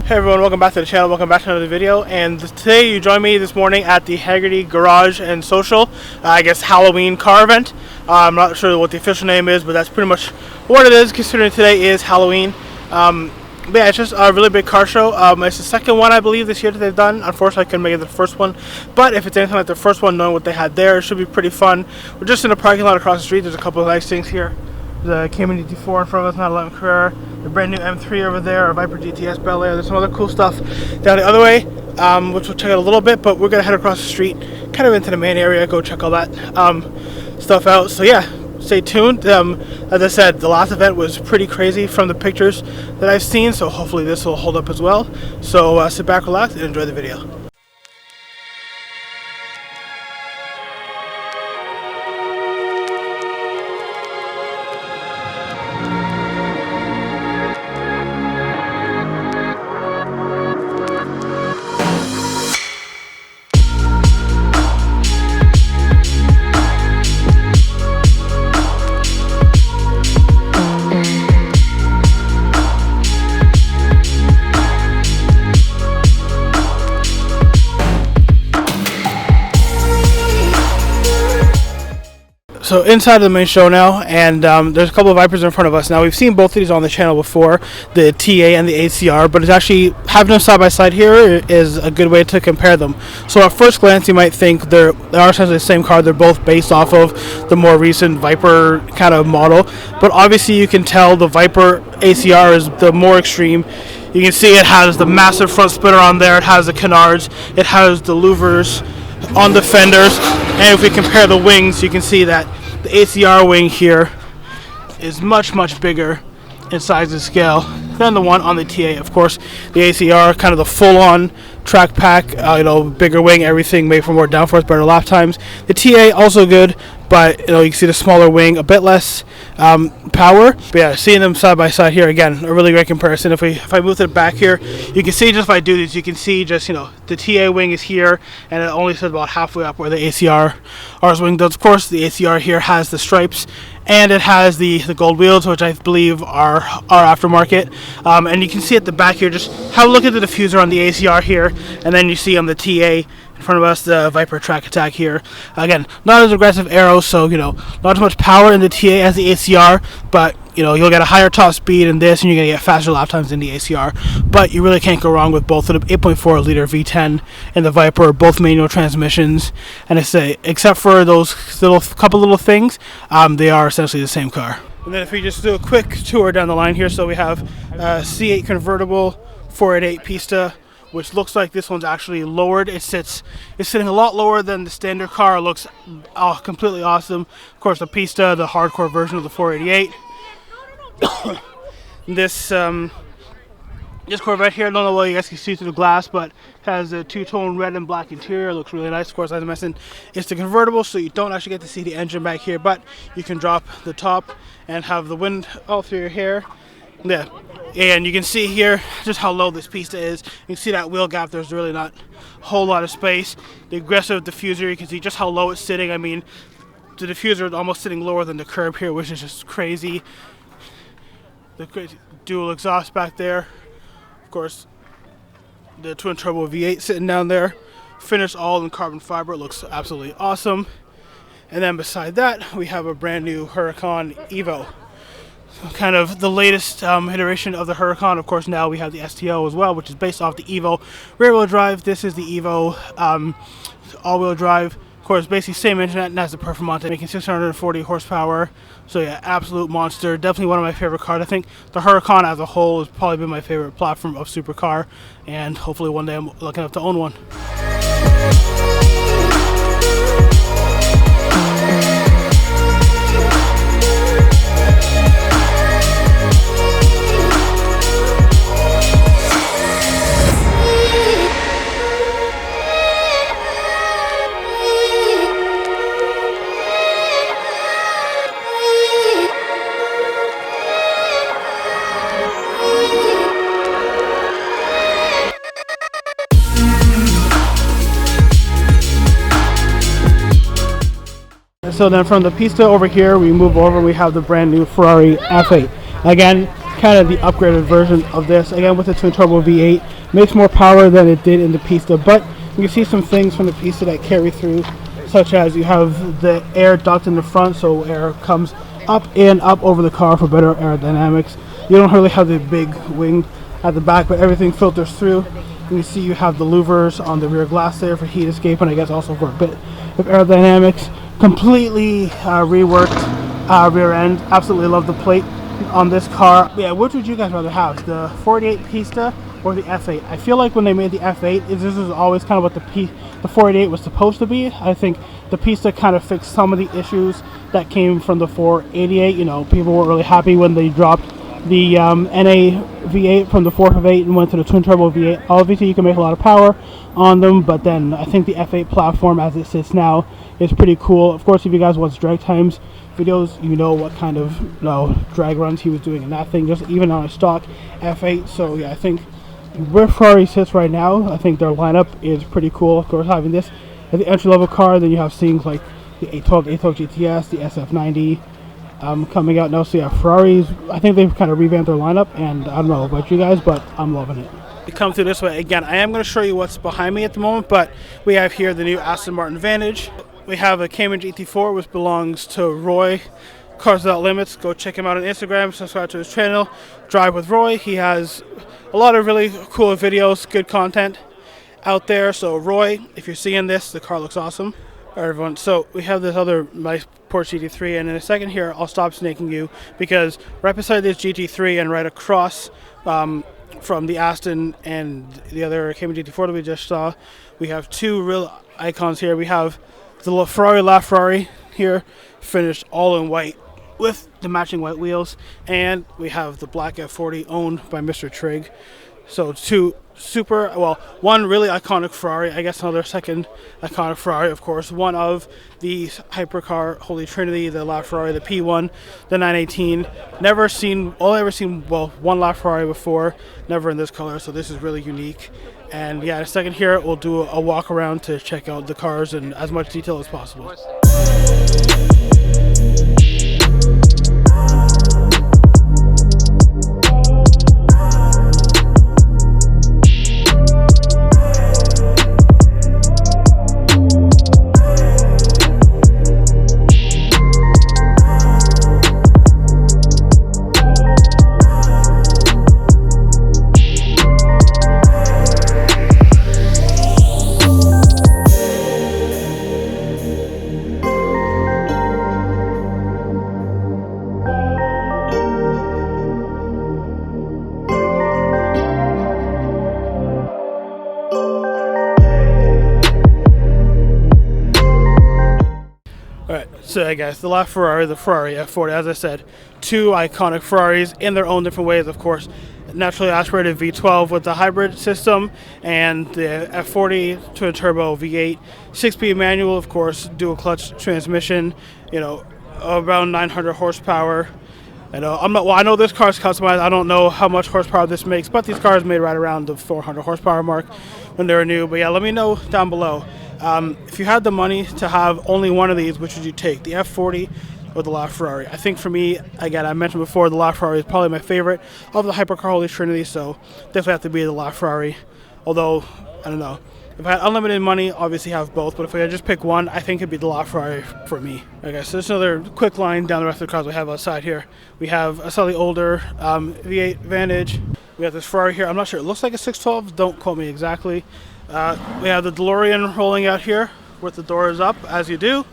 Hey everyone, welcome back to the channel, welcome back to another video, and today you join me this morning at the Hagerty Garage and Social, I guess Halloween car event. I'm not sure what the official name is, but that's pretty much what it is considering today is Halloween. But yeah, it's just a really big car show. It's the second one I believe this year that they've done. Unfortunately I couldn't make it the first one, but if it's anything like the first one, knowing what they had there, it should be pretty fun. We're just in a parking lot across the street. There's a couple of nice things here. The Cayman GT4 in front of us, not 11 Carrera, the brand new M3 over there, a Viper GTS Bel Air. There's some other cool stuff down the other way, which we'll check out a little bit, but we're gonna head across the street, kind of into the main area, go check all that stuff out. So yeah, stay tuned. As I said, the last event was pretty crazy from the pictures that I've seen, so hopefully this will hold up as well. So sit back, relax, and enjoy the video. So inside of the main show now, and there's a couple of Vipers in front of us. Now we've seen both of these on the channel before, the TA and the ACR, but it's actually, having them side by side here is a good way to compare them. So at first glance you might think they are essentially the same car. They're both based off of the more recent Viper kind of model, but obviously you can tell the Viper ACR is the more extreme. You can see it has the massive front splitter on there, it has the canards, it has the louvers on the fenders, and if we compare the wings, you can see that the ACR wing here is much bigger in size and scale than the one on the TA. Of course, the ACR, kind of the full-on track pack, bigger wing, everything made for more downforce, better lap times. The TA also good, but you can see the smaller wing, a bit less power. But yeah, seeing them side by side here, again, a really great comparison. If I move to the back here, you can see, just if I do this, you can see just the TA wing is here, and it only sits about halfway up where the ACR's wing does. Of course, the ACR here has the stripes, and it has the gold wheels, which I believe are aftermarket. And you can see at the back here, just have a look at the diffuser on the ACR here, and then you see on the TA in front of us the Viper Track Attack here. Again, not as aggressive aero, so not as much power in the TA as the ACR, but you'll get a higher top speed in this, and you're gonna get faster lap times in the ACR. But you really can't go wrong with both of them. 8.4 liter V10 and the Viper, both manual transmissions, and I say, except for those couple little things, they are essentially the same car. And then if we just do a quick tour down the line here, so we have C8 convertible 488 Pista, which looks like this one's actually lowered. It's sitting a lot lower than the standard car. It looks completely awesome. Of course, the Pista, the hardcore version of the 488. This Corvette here, I don't know what you guys can see through the glass, but has a two-tone red and black interior. It looks really nice. Of course, as I mentioned, it's the convertible, so you don't actually get to see the engine back here, but you can drop the top and have the wind all through your hair. Yeah, and you can see here just how low this Pista is. You can see that wheel gap. There's really not a whole lot of space. The aggressive diffuser, you can see just how low it's sitting. I mean, the diffuser is almost sitting lower than the curb here, which is just crazy. The crazy dual exhaust back there. Of course, the twin turbo V8 sitting down there. Finished all in carbon fiber. It looks absolutely awesome. And then beside that, we have a brand new Huracan Evo. Kind of the latest iteration of the Huracan. Of course, now we have the STO as well, which is based off the Evo rear-wheel drive. This is the Evo all-wheel drive. Of course, basically same engine and has the Performante, making 640 horsepower. So yeah, absolute monster. Definitely one of my favorite cars. I think the Huracan as a whole has probably been my favorite platform of supercar, and hopefully one day I'm lucky enough to own one. So then from the Pista over here, we move over, we have the brand new Ferrari F8. Again, kind of the upgraded version of this. Again, with the twin turbo V8, makes more power than it did in the Pista, but you can see some things from the Pista that carry through, such as you have the air duct in the front, so air comes up and up over the car for better aerodynamics. You don't really have the big wing at the back, but everything filters through. You see you have the louvers on the rear glass there for heat escape, and I guess also for a bit of aerodynamics. Completely reworked rear end. Absolutely love the plate on this car. Yeah, which would you guys rather have, the 48 Pista or the F8? I feel like when they made the F8, this is always kind of what the 48 was supposed to be. I think the Pista kind of fixed some of the issues that came from the 488. You know, people weren't really happy when they dropped the NA V8 from the 458 and went to the twin turbo V8. Obviously, you can make a lot of power on them, but then I think the F8 platform as it sits now is pretty cool. Of course, if you guys watch Drag Times videos, you know what kind of drag runs he was doing in that thing, just even on a stock F8. So yeah, I think where Ferrari sits right now, I think their lineup is pretty cool. Of course, having this as the entry level car, then you have things like the 812 GTS, the SF90 coming out now. So yeah, Ferraris, I think they've kind of revamped their lineup, and I don't know about you guys, but I'm loving it. We come through this way again. I am going to show you what's behind me at the moment, but we have here the new Aston Martin Vantage. We have a Cayman GT4, which belongs to Roy, Cars Without Limits. Go check him out on Instagram, subscribe to his channel, Drive with Roy. He has a lot of really cool videos, good content out there. So Roy, if you're seeing this, the car looks awesome. All right, everyone, so we have this other nice Porsche GT3, and in a second here, I'll stop snaking you, because right beside this GT3 and right across from the Aston and the other Cayman GT4 that we just saw, we have two real icons here. We have the LaFerrai here, finished all in white with the matching white wheels, and we have the black F40 owned by Mr. Trigg. So two super, well, one really iconic Ferrari, I guess another second iconic Ferrari, of course. One of the Hypercar Holy Trinity, the LaFerrai, the P1, the 918. Only ever seen, well, one LaFerrai before, never in this color, so this is really unique. And yeah, in a second here, we'll do a walk around to check out the cars in as much detail as possible. So yeah, guys, the LaFerrai, the Ferrari F40, as I said, two iconic Ferraris in their own different ways, of course. Naturally aspirated V12 with the hybrid system, and the F40 twin turbo V8, 6-speed manual, of course, dual clutch transmission, you know, around 900 horsepower. I know this car's customized. I don't know how much horsepower this makes, but these cars made right around the 400 horsepower mark when they were new. But yeah, let me know down below. If you had the money to have only one of these, which would you take, the F40 or the LaFerrai? I think for me, again, I mentioned before, the LaFerrai is probably my favorite of the Hypercar Holy Trinity, so definitely have to be the LaFerrai. Although, I don't know, if I had unlimited money, obviously have both, but if I could just pick one, I think it'd be the LaFerrai for me. Okay, so there's another quick line down the rest of the cars we have outside here. We have a slightly older V8 Vantage. We have this Ferrari here. I'm not sure. It looks like a 612. Don't quote me exactly. We have the DeLorean rolling out here with the doors up, as you do,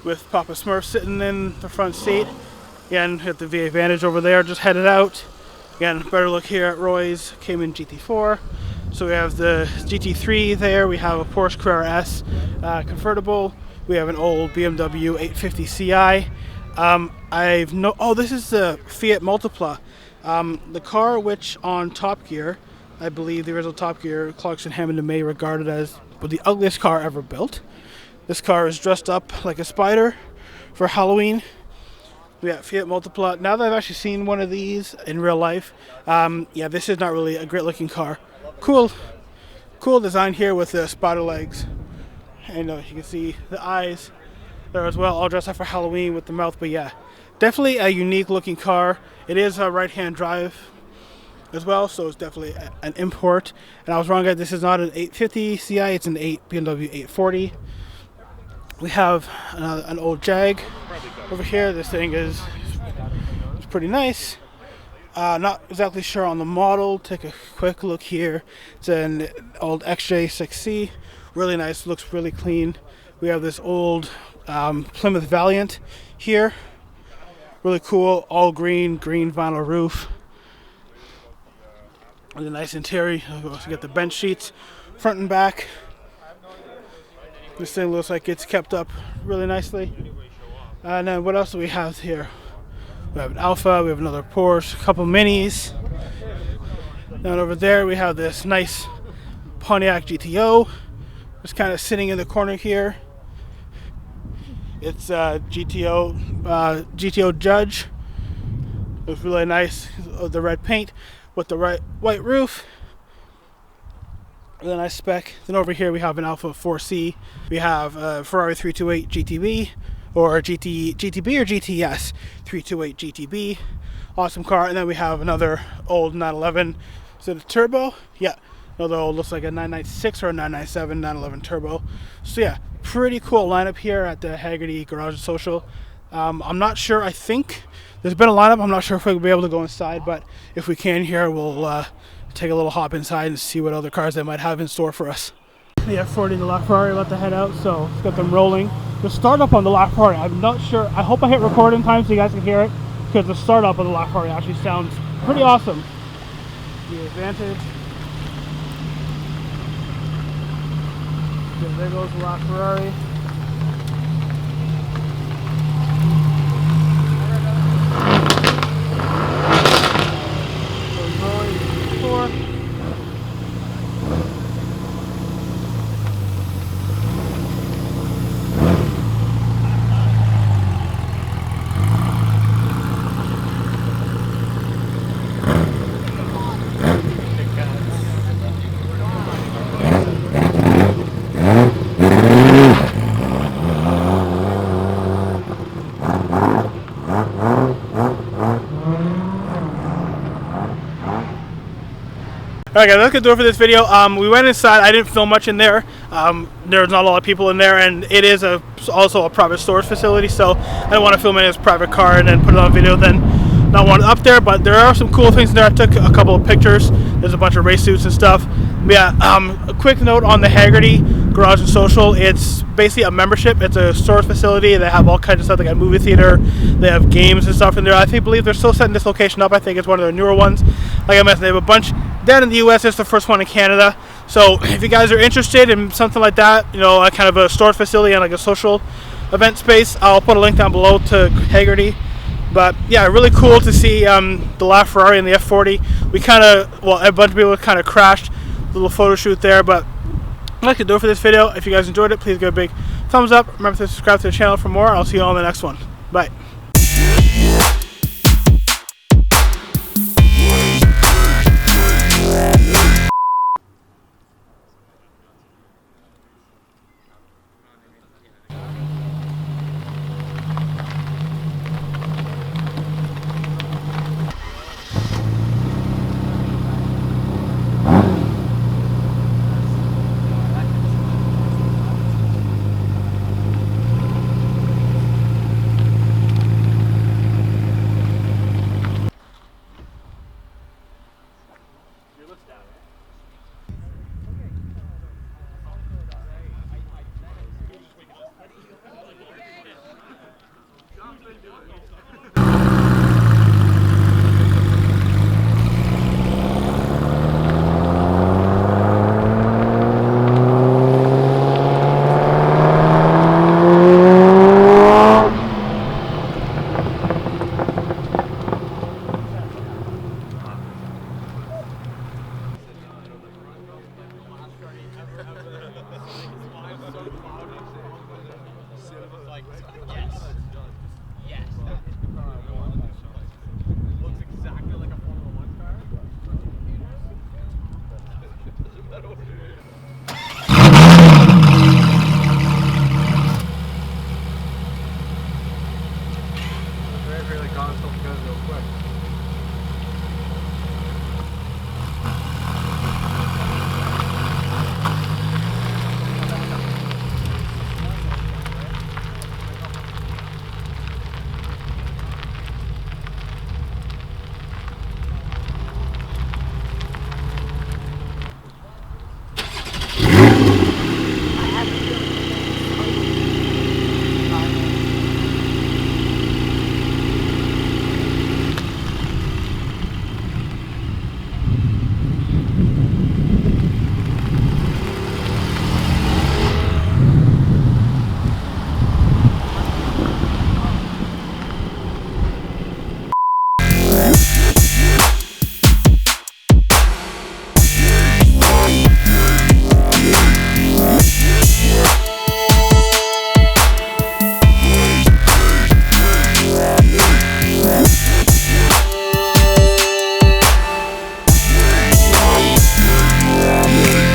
with Papa Smurf sitting in the front seat. Again, hit the V8 Vantage over there, just headed out. Again, better look here at Roy's Cayman GT4. So we have the GT3 there. We have a Porsche Carrera S convertible. We have an old BMW 850 Ci. This is the Fiat Multipla. The car which on Top Gear, I believe the original Top Gear, Clarkson, Hammond, and May regarded as the ugliest car ever built. This car is dressed up like a spider for Halloween. We have Fiat Multipla. Now that I've actually seen one of these in real life, yeah, this is not really a great looking car. Cool design here with the spider legs. And you can see the eyes there as well, all dressed up for Halloween with the mouth. But yeah, Definitely a unique looking car. It is a right-hand drive as well, so it's definitely an import. And I was wrong, guys, this is not an 850 Ci, it's an BMW 840. We have an old Jag over here. This thing is pretty nice. Not exactly sure on the model. Take a quick look here. It's an old XJ6C. Really nice, looks really clean. We have this old Plymouth Valiant here. Really cool, all green vinyl roof. Really nice interior. You also get the bench seats, front and back. This thing looks like it's kept up really nicely. And then what else do we have here? We have an Alpha, we have another Porsche, a couple Minis. Then over there we have this nice Pontiac GTO. Just kind of sitting in the corner here. It's GTO Judge. It's really nice. The red paint with the white roof. Really nice spec. Then over here we have an Alpha 4C. We have a Ferrari 328 GTB or GTB or GTS 328 GTB. Awesome car. And then we have another old 911. Is it a turbo? Yeah. Another old, looks like a 996 or a 997 911 turbo. So yeah, pretty cool lineup here at the Hagerty Garage and Social. I'm not sure. I think there's been a lineup. I'm not sure if we'll be able to go inside, but if we can here, we'll take a little hop inside and see what other cars they might have in store for us. The F40 and the LaFerrai about to head out, so let's get them rolling. The startup on the LaFerrai, I'm not sure. I hope I hit record in time so you guys can hear it, because the startup of the LaFerrai actually sounds pretty awesome. The Advantage. Okay, there goes the LaFerrai. Alright guys, that's gonna do it for this video. We went inside. I didn't film much in there. There's not a lot of people in there, and it is also a private storage facility, so I didn't want to film it as a private car and then put it on video then not want it up there. But there are some cool things in there. I took a couple of pictures. There's a bunch of race suits and stuff. But yeah, a quick note on the Hagerty Garage and Social. It's basically a membership. It's a storage facility. They have all kinds of stuff. They got a movie theater. They have games and stuff in there. I believe they're still setting this location up. I think it's one of their newer ones. Like I mentioned, they have a bunch down in the US. It's the first one in Canada. So if you guys are interested in something like that, you know, a kind of a storage facility and like a social event space, I'll put a link down below to Hagerty. But yeah, really cool to see the LaFerrai and the F40. We kind of, well, a bunch of people kind of crashed. A little photo shoot there, but I'd like to do it for this video. If you guys enjoyed it, please give a big thumbs up. Remember to subscribe to the channel for more. I'll see you all in the next one. Bye.